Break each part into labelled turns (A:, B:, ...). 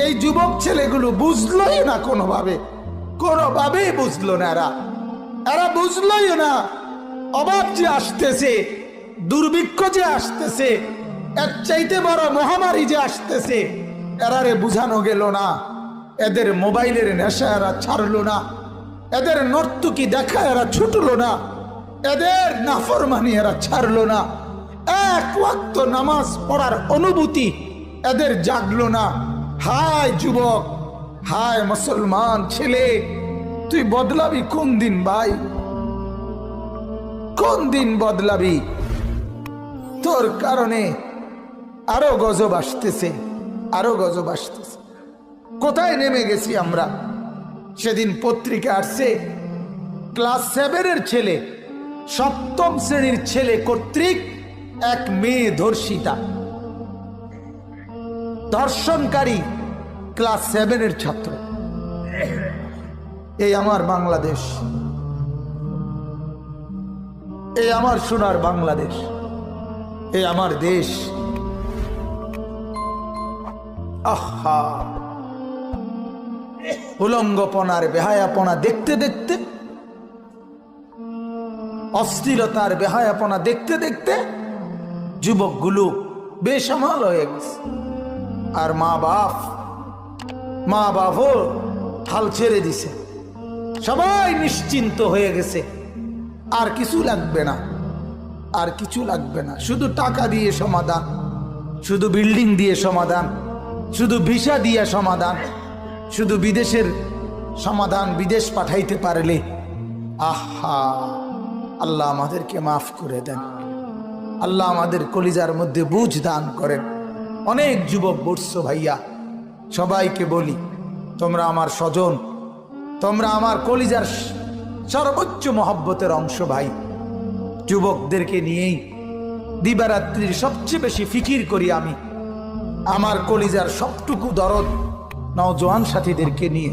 A: এই যুবক ছেলেগুলো বুঝলোই না, কোনোভাবেই বুঝলো না। এরা বুঝলোই না অভাব যে আসতেছে, দুর্ভিক্ষ যে আসতেছে, এর চাইতে বড় মহামারী যে আসতেছে, এরারে বুঝানো গেল না। এদের মোবাইলের নেশা এরা ছাড়লো না, এদের নর্তকী দেখা এরা ছুটলো না, এদের নাফরমানি এরা ছাড়লো না, এক ওয়াক্ত নামাজ পড়ার অনুভূতি এদের জাগলো না। হায় যুবক, হায় মুসলমান ছেলে, তুই বদলাবি কোন দিন ভাই? কোন দিন বদলাবি? তোর কারণে আরো গজব আসতেছে, আরো গজব আসতেছে। কোথায় নেমে গেছি আমরা? সেদিন পত্রিকা আসছে, ক্লাস 7-এর ছেলে, 7ম শ্রেণীর ছেলে কর্তৃক এক মেয়ে ধর্ষিতা, ধর্ষণকারী ক্লাস 7-এর ছাত্র। এই আমার বাংলাদেশ, এই আমার সোনার বাংলাদেশ, এই আমার দেশ। আহা, উলঙ্গপনার বেহায়াপনা দেখতে দেখতে, অশ্লীলতার বেহায়াপনা দেখতে দেখতে যুবকগুলো বেসামাল হয়ে গেছে। আর মা বাপও হাল ছেড়ে দিছে, সবাই নিশ্চিন্ত হয়ে গেছে। আর কিছু লাগবে না, আর কিছু লাগবে না। শুধু টাকা দিয়ে সমাধান, শুধু বিল্ডিং দিয়ে সমাধান, শুধু ভিসা দিয়ে সমাধান, শুধু বিদেশের সমাধান, বিদেশ পাঠাইতে পারলে। আহা, আল্লাহ আমাদেরকে মাফ করে দেন, আল্লাহ আমাদের কলিজার মধ্যে বুঝ দান করেন। অনেক যুবক বলছো ভাইয়া, সবাইকে বলি, তোমরা আমার স্বজন, তোমরা আমার কলিজার সর্বোচ্চ মহব্বতের অংশ ভাই। যুবকদেরকে নিয়েই দিবারাত্রির সবচেয়ে বেশি ফিকির করি আমি। আমার কলিজার সবটুকু দরদ নওজোয়ান সাথীদেরকে নিয়ে।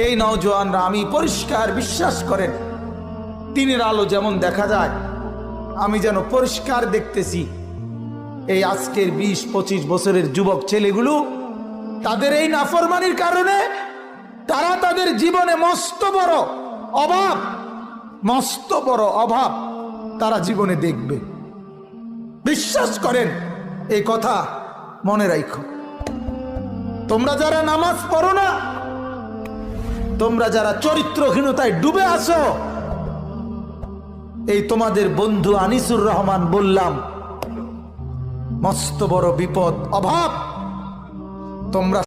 A: এই নওজোয়ানরা, আমি পরিষ্কার বিশ্বাস করেন, দিনের আলো যেমন দেখা যায়, আমি যেন পরিষ্কার দেখতেছি এই আজকের 20-25 বছরের যুবক ছেলেগুলো, তাদের এই নাফরমানির কারণে তারা তাদের জীবনে মস্ত বড় অভাব তারা জীবনে দেখবে। বিশ্বাস করেন, এই কথা মনে রাখো। তোমরা যারা নামাজ পড়ো না, তোমরা যারা চরিত্রহীনতায় ডুবে আছো, এই তোমাদের বন্ধু আনিসুর রহমান বললাম, মস্ত বড় বিপদ, অভাব তোমরা